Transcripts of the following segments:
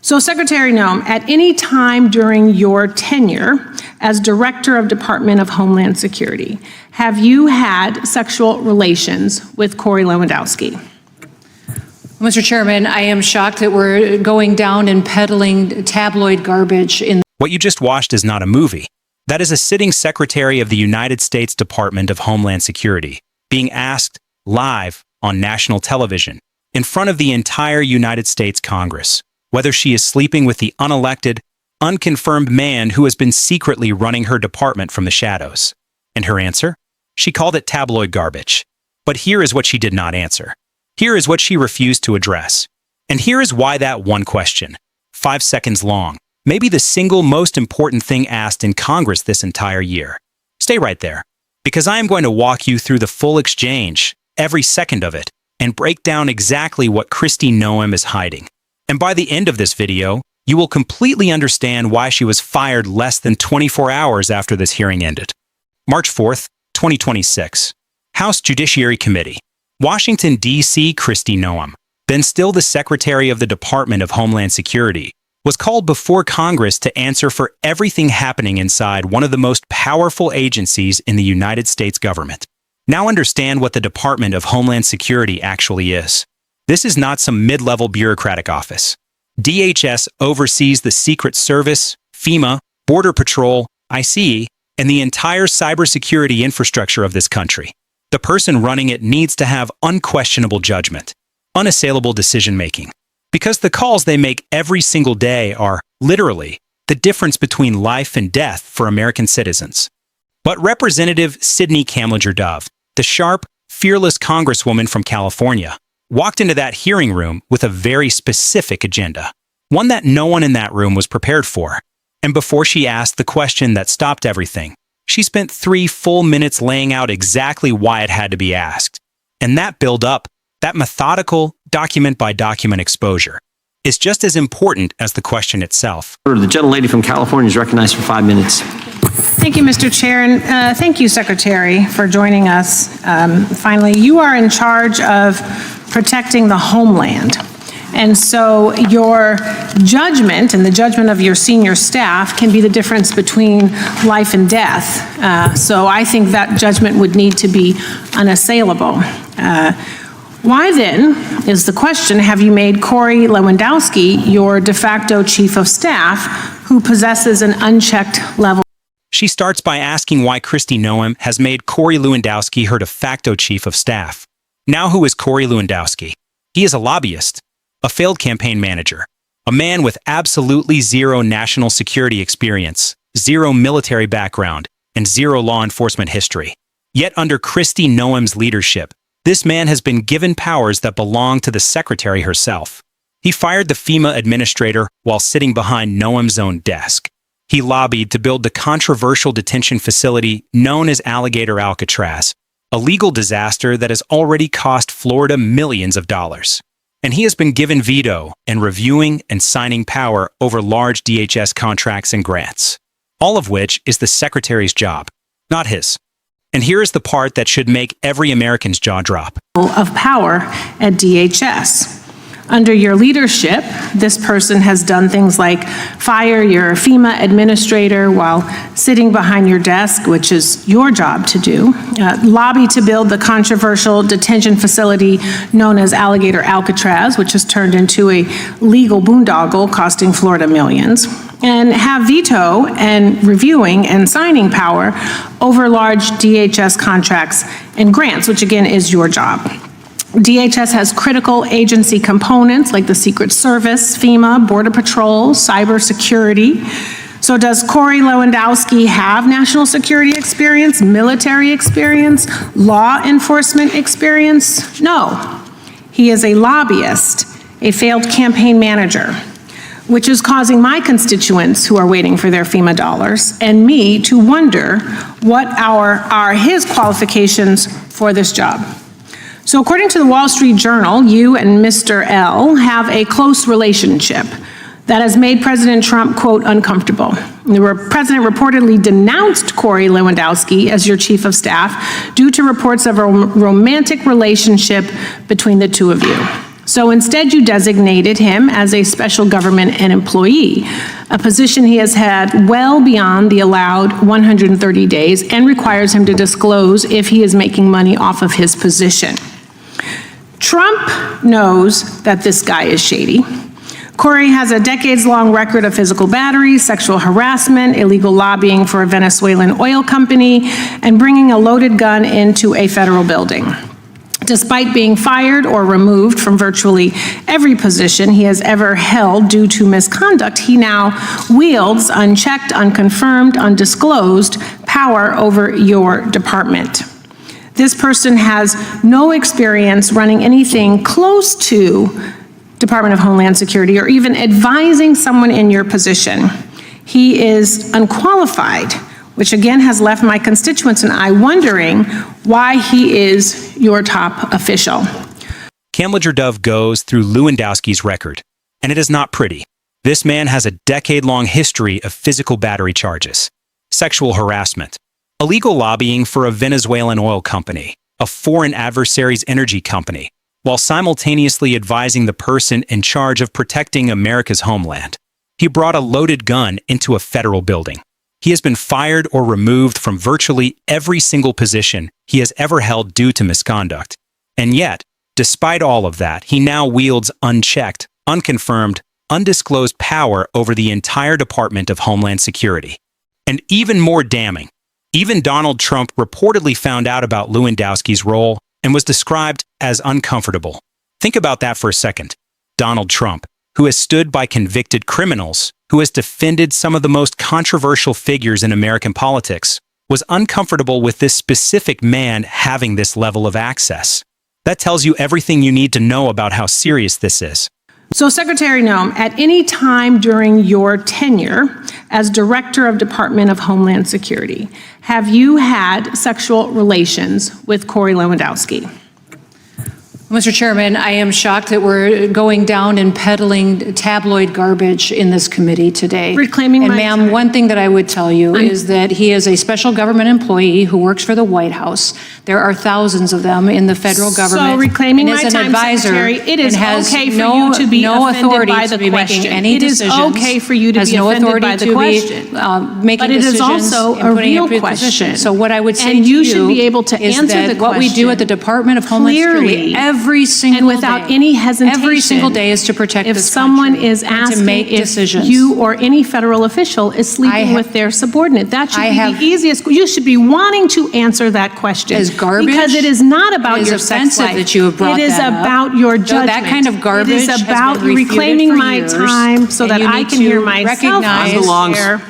So, Secretary Noem, at any time during your tenure as Director of Department of Homeland Security, have you had sexual relations with Corey Lewandowski? Mr. Chairman, I am shocked that we're going down and peddling tabloid garbage in. What you just watched is not a movie. That is a sitting Secretary of the United States Department of Homeland Security being asked live on national television in front of the entire United States Congress whether she is sleeping with the unelected, unconfirmed man who has been secretly running her department from the shadows. And her answer? She called it tabloid garbage. But here is what she did not answer. Here is what she refused to address. And here is why that one question, 5 seconds long, may be the single most important thing asked in Congress this entire year. Stay right there, because I am going to walk you through the full exchange, every second of it, and break down exactly what Kristi Noem is hiding. And by the end of this video, you will completely understand why she was fired less than 24 hours after this hearing ended. March 4th, 2026. House Judiciary Committee. Washington, D.C. Kristi Noem, then still the Secretary of the Department of Homeland Security, was called before Congress to answer for everything happening inside one of the most powerful agencies in the United States government. Now understand what the Department of Homeland Security actually is. This is not some mid-level bureaucratic office. DHS oversees the Secret Service, FEMA, Border Patrol, ICE, and the entire cybersecurity infrastructure of this country. The person running it needs to have unquestionable judgment, unassailable decision-making, because the calls they make every single day are, literally, the difference between life and death for American citizens. But Representative Sydney Kamlager-Dove, the sharp, fearless Congresswoman from California, walked into that hearing room with a very specific agenda, one that no one in that room was prepared for. And before she asked the question that stopped everything, she spent 3 full minutes laying out exactly why it had to be asked. And that build-up, that methodical, document-by-document exposure, is just as important as the question itself. The gentlelady from California is recognized for 5 minutes. Thank you, Mr. Chair, and thank you, Secretary, for joining us. Finally, you are in charge of protecting the homeland. And so your judgment and the judgment of your senior staff can be the difference between life and death. So I think that judgment would need to be unassailable. Why then, is the question, have you made Corey Lewandowski your de facto chief of staff who possesses an unchecked level? She starts by asking why Kristi Noem has made Corey Lewandowski her de facto chief of staff. Now, who is Corey Lewandowski? He is a lobbyist, a failed campaign manager, a man with absolutely zero national security experience, zero military background, and zero law enforcement history. Yet under Kristi Noem's leadership, this man has been given powers that belong to the secretary herself. He fired the FEMA administrator while sitting behind Noem's own desk. He lobbied to build the controversial detention facility known as Alligator Alcatraz, a legal disaster that has already cost Florida millions of dollars. And he has been given veto and reviewing and signing power over large DHS contracts and grants, all of which is the secretary's job, not his. And here is the part that should make every American's jaw drop. Of power at DHS. Under your leadership, this person has done things like fire your FEMA administrator while sitting behind your desk, which is your job to do, lobby to build the controversial detention facility known as Alligator Alcatraz, which has turned into a legal boondoggle costing Florida millions, and have veto and reviewing and signing power over large DHS contracts and grants, which again is your job. DHS has critical agency components like the Secret Service, FEMA, Border Patrol, cybersecurity. So does Corey Lewandowski have national security experience, military experience, law enforcement experience? No. He is a lobbyist, a failed campaign manager, which is causing my constituents who are waiting for their FEMA dollars and me to wonder what are his qualifications for this job. So according to the Wall Street Journal, you and Mr. L have a close relationship that has made President Trump, quote, uncomfortable. The president reportedly denounced Corey Lewandowski as your chief of staff due to reports of a romantic relationship between the two of you. So instead, you designated him as a special government employee, a position he has had well beyond the allowed 130 days and requires him to disclose if he is making money off of his position. Trump knows that this guy is shady. Corey has a decades-long record of physical battery, sexual harassment, illegal lobbying for a Venezuelan oil company, and bringing a loaded gun into a federal building. Despite being fired or removed from virtually every position he has ever held due to misconduct, he now wields unchecked, unconfirmed, undisclosed power over your department. This person has no experience running anything close to Department of Homeland Security or even advising someone in your position. He is unqualified, which again has left my constituents and I wondering why he is your top official. Kamlager-Dove goes through Lewandowski's record, and it is not pretty. This man has a decade-long history of physical battery charges, sexual harassment, illegal lobbying for a Venezuelan oil company, a foreign adversary's energy company, while simultaneously advising the person in charge of protecting America's homeland. He brought a loaded gun into a federal building. He has been fired or removed from virtually every single position he has ever held due to misconduct. And yet, despite all of that, he now wields unchecked, unconfirmed, undisclosed power over the entire Department of Homeland Security. And even more damning, even Donald Trump reportedly found out about Lewandowski's role and was described as uncomfortable. Think about that for a second. Donald Trump, who has stood by convicted criminals, who has defended some of the most controversial figures in American politics, was uncomfortable with this specific man having this level of access. That tells you everything you need to know about how serious this is. So Secretary Noem, at any time during your tenure as Director of Department of Homeland Security, have you had sexual relations with Corey Lewandowski? Mr. Chairman, I am shocked that we're going down and peddling tabloid garbage in this committee today. Reclaiming and my ma'am, time. one thing that I would tell you is that he is a special government employee who works for the White House. There are thousands of them in the federal government. So reclaiming and my is an time, advisor Secretary, it is and has okay for no, you to be no offended authority by to the be making question. any It is decisions. okay for you to has be no offended authority by the to question. be making But it is decisions also and a putting real up your question. position. So what I would say And to you should be able to is answer that the what we do at the question Department of Homeland clearly Security every single and without day, any hesitation. every single day is to protect If this someone country is and to asking make if decisions. you or any federal official is sleeping with their subordinate, that should be the easiest. You should be wanting to answer that question. As garbage, because it is not about it is your sex offensive life. that you have brought It is that up. about your So judgment. that kind of garbage It is has about been refuted reclaiming for my years, time so and that you I need can to hear myself. recognize-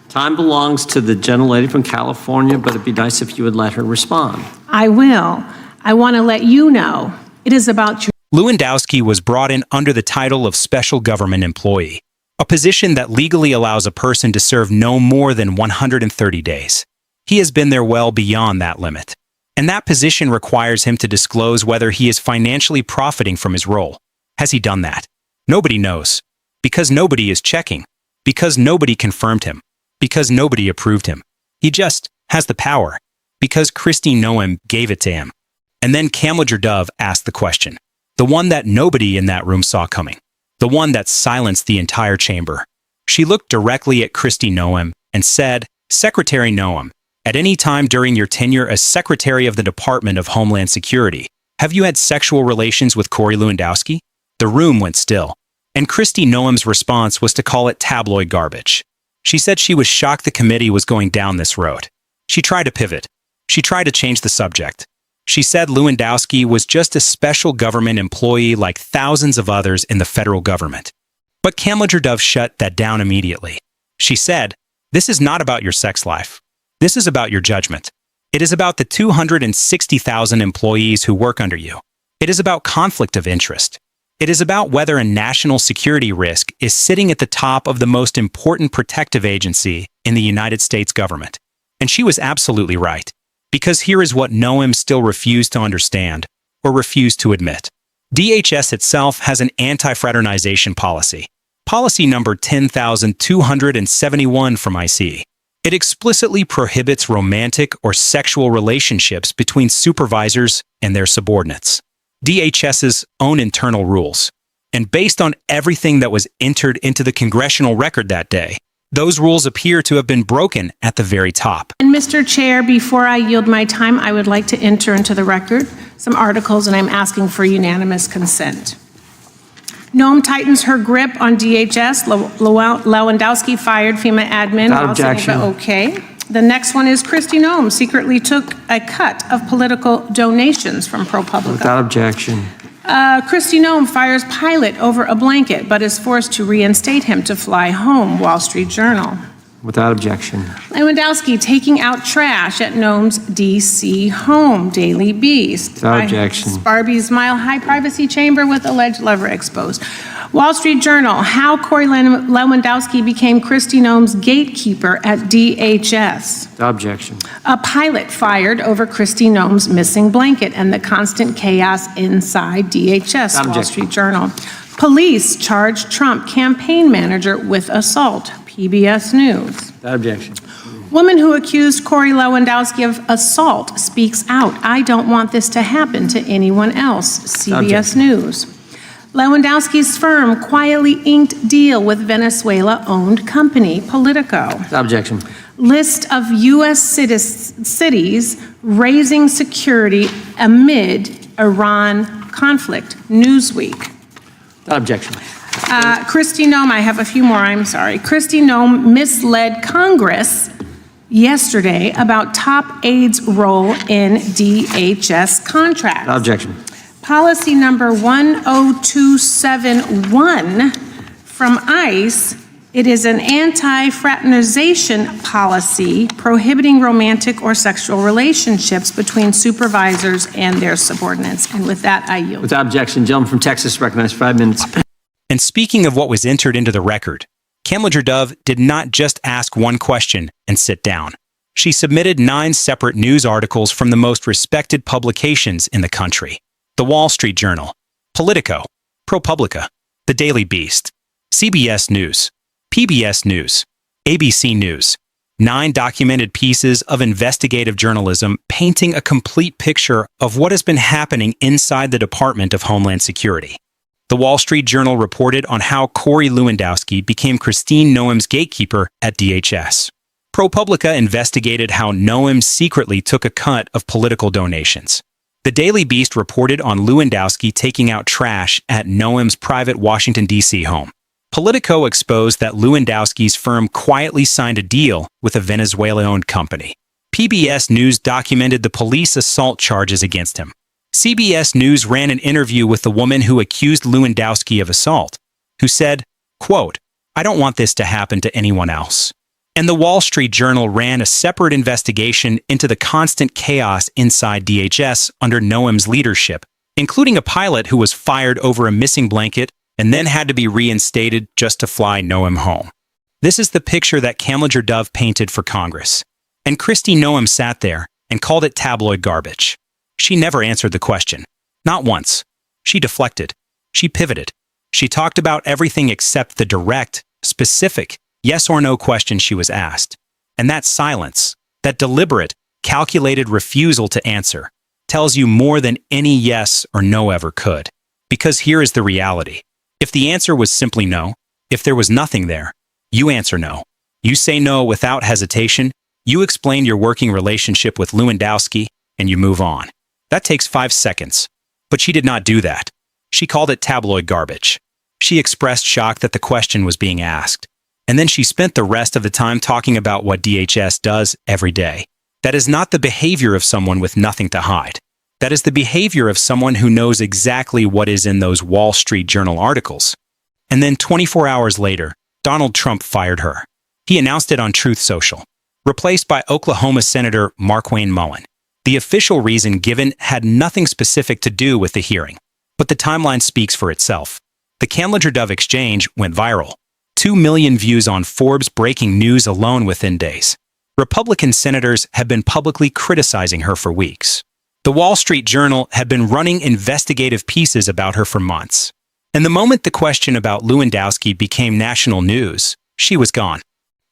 Time belongs to the gentlelady from California, but it'd be nice if you would let her respond. I will. I want to let you know it is about your Lewandowski was brought in under the title of Special Government Employee, a position that legally allows a person to serve no more than 130 days. He has been there well beyond that limit. And that position requires him to disclose whether he is financially profiting from his role. Has he done that? Nobody knows. Because nobody is checking. Because nobody confirmed him. Because nobody approved him. He just has the power. Because Kristi Noem gave it to him. And then Kamlager-Dove asked the question. The one that nobody in that room saw coming. The one that silenced the entire chamber. She looked directly at Kristi Noem and said, Secretary Noem, at any time during your tenure as Secretary of the Department of Homeland Security, have you had sexual relations with Corey Lewandowski? The room went still, and Kristi Noem's response was to call it tabloid garbage. She said she was shocked the committee was going down this road. She tried to pivot. She tried to change the subject. She said Lewandowski was just a special government employee like thousands of others in the federal government. But Kamlager-Dove shut that down immediately. She said, this is not about your sex life. This is about your judgment. It is about the 260,000 employees who work under you. It is about conflict of interest. It is about whether a national security risk is sitting at the top of the most important protective agency in the United States government. And she was absolutely right. Because here is what Noem still refused to understand, or refused to admit. DHS itself has an anti-fraternization policy. Policy number 10,271 from IC. It explicitly prohibits romantic or sexual relationships between supervisors and their subordinates. DHS's own internal rules. And based on everything that was entered into the congressional record that day, those rules appear to have been broken at the very top. And Mr. Chair, before I yield my time, I would like to enter into the record some articles, and I'm asking for unanimous consent. Noem tightens her grip on DHS. Lewandowski fired FEMA admin. Without objection. Okay. The next one is Kristi Noem secretly took a cut of political donations from ProPublica. Without objection. Kristi Noem fires pilot over a blanket, but is forced to reinstate him to fly home, Wall Street Journal. Without objection. Lewandowski taking out trash at Noem's D.C. home, Daily Beast. Without objection. Barbie's Mile High privacy chamber with alleged lover exposed. Wall Street Journal, how Corey Lewandowski became Kristi Noem's gatekeeper at DHS. Without objection. A pilot fired over Kristi Noem's missing blanket and the constant chaos inside DHS, Without Wall objection. Street Journal. Police charge Trump campaign manager with assault, PBS News. Without objection. Woman who accused Corey Lewandowski of assault speaks out. I don't want this to happen to anyone else, CBS News. Lewandowski's firm quietly inked deal with Venezuela-owned company, Politico. Without objection. List of U.S. cities raising security amid Iran conflict, Newsweek. Without objection. Kristi Noem, I have a few more, I'm sorry. Kristi Noem misled Congress yesterday about top aides' role in DHS contracts. Without objection. Policy number 10271 from ICE, it is an anti-fraternization policy prohibiting romantic or sexual relationships between supervisors and their subordinates. And with that, I yield. Without objection. Gentleman from Texas, recognized 5 minutes. And speaking of what was entered into the record, Kamlager-Dove did not just ask one question and sit down. She submitted 9 separate news articles from the most respected publications in the country: The Wall Street Journal, Politico, ProPublica, The Daily Beast, CBS News, PBS News, ABC News. 9 documented pieces of investigative journalism painting a complete picture of what has been happening inside the Department of Homeland Security. The Wall Street Journal reported on how Corey Lewandowski became Kristi Noem's gatekeeper at DHS. ProPublica investigated how Noem secretly took a cut of political donations. The Daily Beast reported on Lewandowski taking out trash at Noem's private Washington, D.C. home. Politico exposed that Lewandowski's firm quietly signed a deal with a Venezuela-owned company. PBS News documented the police assault charges against him. CBS News ran an interview with the woman who accused Lewandowski of assault, who said, quote, "I don't want this to happen to anyone else." And the Wall Street Journal ran a separate investigation into the constant chaos inside DHS under Noem's leadership, including a pilot who was fired over a missing blanket and then had to be reinstated just to fly Noem home. This is the picture that Kamlager-Dove painted for Congress. And Kristi Noem sat there and called it tabloid garbage. She never answered the question. Not once. She deflected. She pivoted. She talked about everything except the direct, specific, yes or no question she was asked. And that silence, that deliberate, calculated refusal to answer, tells you more than any yes or no ever could. Because here is the reality. If the answer was simply no, if there was nothing there, you answer no. You say no without hesitation, you explain your working relationship with Lewandowski, and you move on. That takes 5 seconds. But she did not do that. She called it tabloid garbage. She expressed shock that the question was being asked. And then she spent the rest of the time talking about what DHS does every day. That is not the behavior of someone with nothing to hide. That is the behavior of someone who knows exactly what is in those Wall Street Journal articles. And then 24 hours later, Donald Trump fired her. He announced it on Truth Social, replaced by Oklahoma Senator Markwayne Mullin. The official reason given had nothing specific to do with the hearing, but the timeline speaks for itself. The Kamlager-Dove exchange went viral. 2 million views on Forbes breaking news alone within days. Republican senators have been publicly criticizing her for weeks. The Wall Street Journal had been running investigative pieces about her for months. And the moment the question about Lewandowski became national news, she was gone.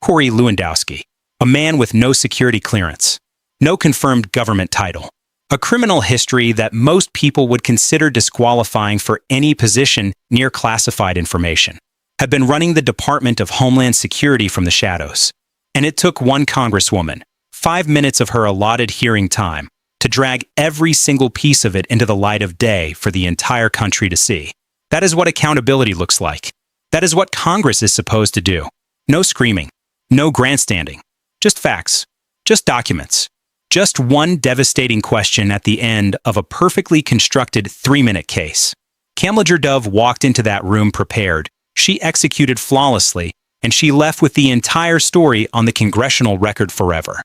Corey Lewandowski, a man with no security clearance, no confirmed government title, A criminal history that most people would consider disqualifying for any position near classified information, had been running the Department of Homeland Security from the shadows. And it took one Congresswoman, 5 minutes of her allotted hearing time, to drag every single piece of it into the light of day for the entire country to see. That is what accountability looks like. That is what Congress is supposed to do. No screaming, no grandstanding, just facts, just documents, just one devastating question at the end of a perfectly constructed 3-minute case. Kamlager-Dove walked into that room prepared. She executed flawlessly, and she left with the entire story on the congressional record forever.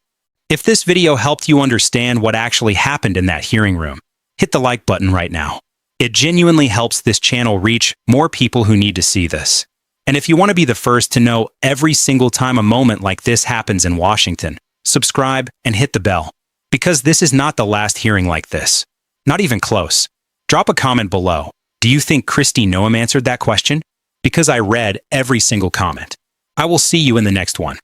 If this video helped you understand what actually happened in that hearing room, hit the like button right now. It genuinely helps this channel reach more people who need to see this. And if you want to be the first to know every single time a moment like this happens in Washington, subscribe and hit the bell. Because this is not the last hearing like this. Not even close. Drop a comment below. Do you think Kristi Noem answered that question? Because I read every single comment. I will see you in the next one.